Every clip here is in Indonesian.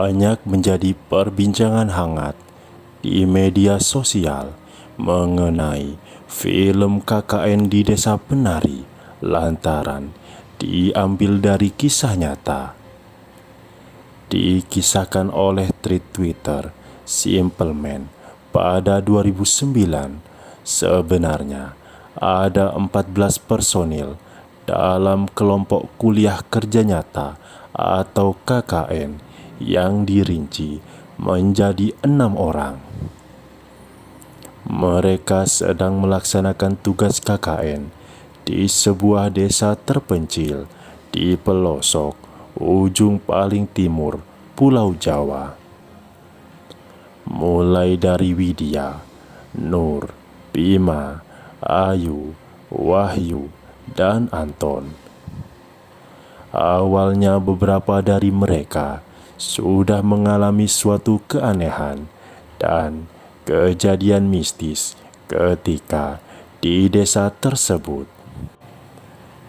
banyak menjadi perbincangan hangat di media sosial mengenai film KKN di Desa Penari lantaran diambil dari kisah nyata. Dikisahkan oleh tweet Twitter Simple Man pada 2009, sebenarnya ada 14 personil dalam kelompok kuliah kerja nyata atau KKN yang dirinci menjadi 6 orang. Mereka sedang melaksanakan tugas KKN di sebuah desa terpencil di pelosok ujung paling timur Pulau Jawa. Mulai dari Widya, Nur, Bima, Ayu, Wahyu, dan Anton. Awalnya beberapa dari mereka sudah mengalami suatu keanehan dan kejadian mistis ketika di desa tersebut.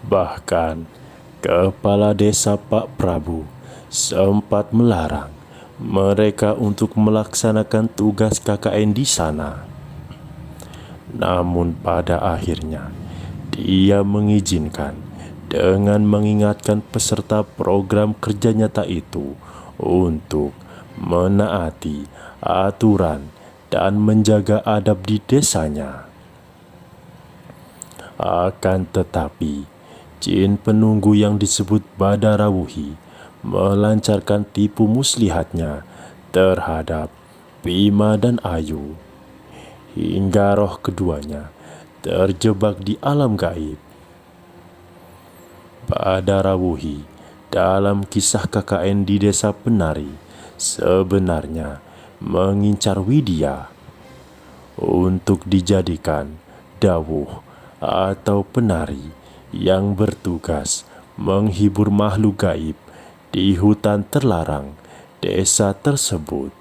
Bahkan Kepala Desa Pak Prabu sempat melarang mereka untuk melaksanakan tugas KKN di sana. Namun pada akhirnya dia mengizinkan dengan mengingatkan peserta program kerja nyata itu untuk menaati aturan dan menjaga adab di desanya. Akan tetapi, jin penunggu yang disebut Badarawuhi melancarkan tipu muslihatnya terhadap Bima dan Ayu, hingga roh keduanya terjebak di alam gaib. Badarawuhi dalam kisah KKN di Desa Penari sebenarnya mengincar Widya untuk dijadikan dawuh atau penari yang bertugas menghibur makhluk gaib di hutan terlarang desa tersebut.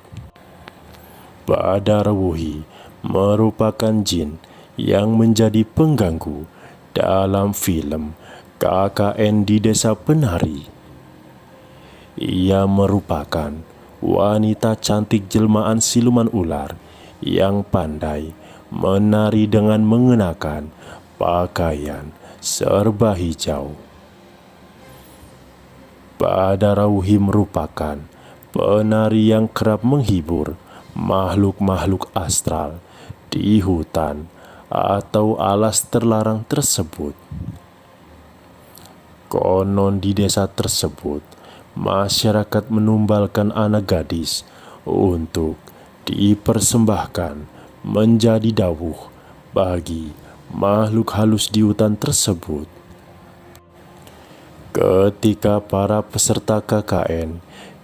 Badarawuhi merupakan jin yang menjadi pengganggu dalam film KKN di Desa Penari. Ia merupakan wanita cantik jelmaan siluman ular yang pandai menari dengan mengenakan pakaian serba hijau. Badarawuhi merupakan penari yang kerap menghibur makhluk-makhluk astral di hutan atau alas terlarang tersebut. Konon di desa tersebut, masyarakat menumbalkan anak gadis untuk dipersembahkan menjadi dawuh bagi makhluk halus di hutan tersebut. Ketika para peserta KKN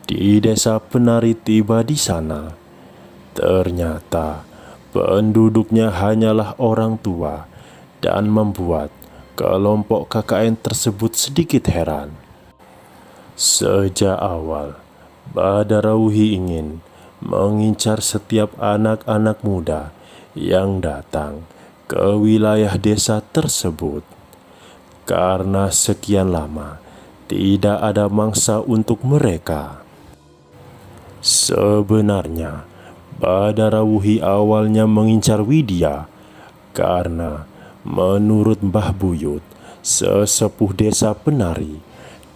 di Desa Penari tiba di sana, ternyata penduduknya hanyalah orang tua dan membuat kelompok KKN tersebut sedikit heran. Sejak awal, Badarawuhi ingin mengincar setiap anak-anak muda yang datang ke wilayah desa tersebut. Karena sekian lama tidak ada mangsa untuk mereka. Sebenarnya, Badarawuhi awalnya mengincar Widya karena menurut Mbah Buyut, sesepuh Desa Penari,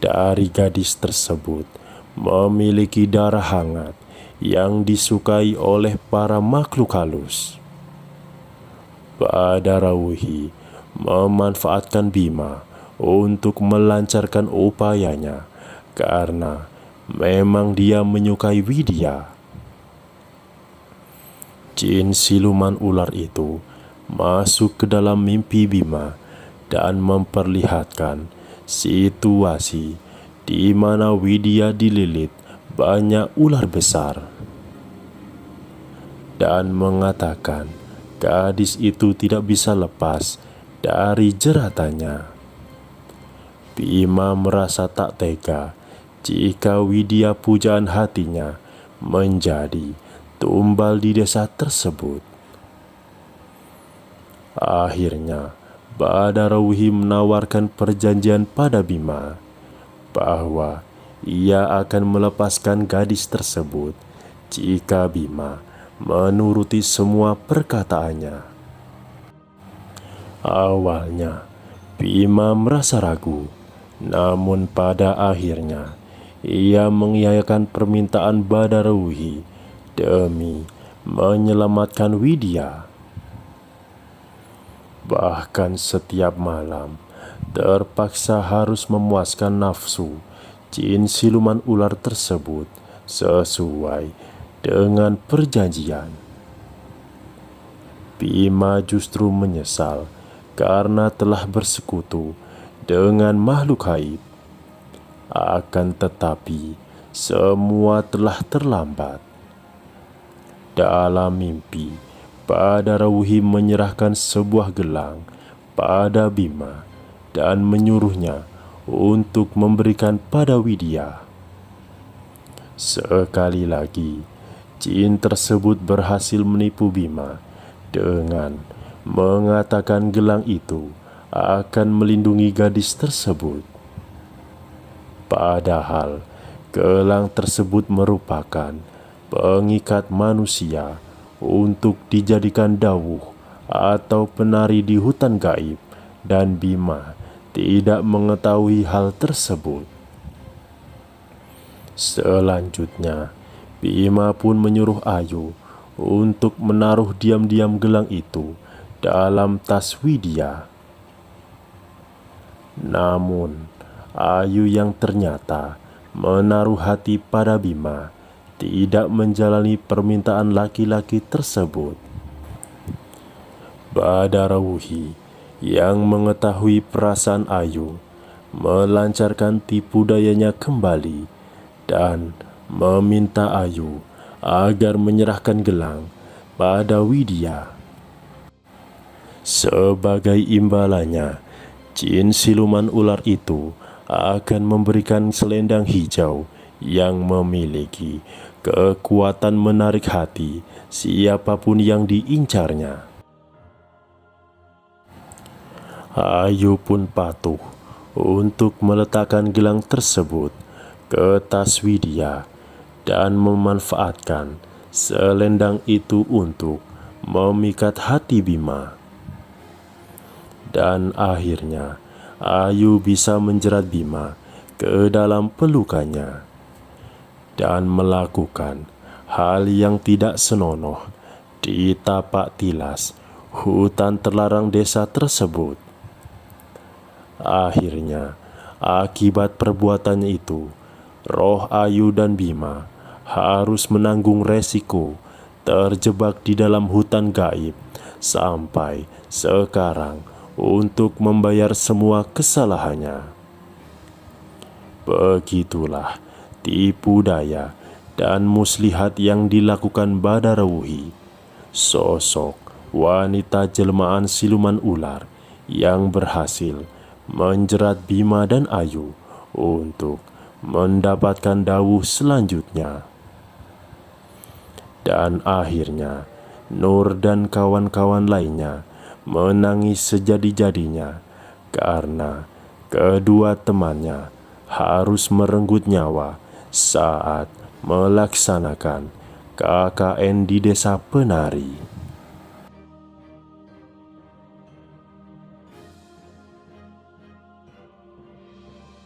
dari gadis tersebut memiliki darah hangat yang disukai oleh para makhluk halus. Badarawuhi memanfaatkan Bima untuk melancarkan upayanya karena memang dia menyukai Widya. Jin siluman ular itu masuk ke dalam mimpi Bima dan memperlihatkan situasi di mana Widya dililit banyak ular besar dan mengatakan gadis itu tidak bisa lepas dari jeratannya. Bima merasa tak tega jika Widya pujaan hatinya menjadi tumbal di desa tersebut. Akhirnya, Badarawuhi menawarkan perjanjian pada Bima bahwa ia akan melepaskan gadis tersebut jika Bima menuruti semua perkataannya. Awalnya, Bima merasa ragu, namun pada akhirnya ia mengiyakan permintaan Badarwuhi demi menyelamatkan Widya. Bahkan setiap malam terpaksa harus memuaskan nafsu jin siluman ular tersebut sesuai dengan perjanjian. Bima justru menyesal karena telah bersekutu dengan makhluk gaib. Akan tetapi, semua telah terlambat. Dalam mimpi, Badarwuhi menyerahkan sebuah gelang pada Bima dan menyuruhnya untuk memberikan pada Widya. Sekali lagi, jin tersebut berhasil menipu Bima dengan mengatakan gelang itu akan melindungi gadis tersebut. Padahal gelang tersebut merupakan pengikat manusia untuk dijadikan dawuh atau penari di hutan gaib, dan Bima tidak mengetahui hal tersebut. Selanjutnya, Bima pun menyuruh Ayu untuk menaruh diam-diam gelang itu dalam tas Widya. Namun, Ayu yang ternyata menaruh hati pada Bima tidak menjalani permintaan laki-laki tersebut. Badarwuhi yang mengetahui perasaan Ayu melancarkan tipu dayanya kembali dan meminta Ayu agar menyerahkan gelang pada Widya. Sebagai imbalannya, jin siluman ular itu akan memberikan selendang hijau yang memiliki kekuatan menarik hati siapapun yang diincarnya. Ayu pun patuh untuk meletakkan gelang tersebut ke tas Widya dan memanfaatkan selendang itu untuk memikat hati Bima. Dan akhirnya Ayu bisa menjerat Bima ke dalam pelukannya dan melakukan hal yang tidak senonoh di tapak tilas hutan terlarang desa tersebut. Akhirnya, akibat perbuatannya itu, roh Ayu dan Bima harus menanggung resiko terjebak di dalam hutan gaib sampai sekarang untuk membayar semua kesalahannya. Begitulah tipu daya dan muslihat yang dilakukan Badarwuhi, sosok wanita jelmaan siluman ular yang berhasil menjerat Bima dan Ayu untuk mendapatkan dawuh selanjutnya. Dan akhirnya Nur dan kawan-kawan lainnya menangis sejadi-jadinya karena kedua temannya harus merenggut nyawa saat melaksanakan KKN di desa penari.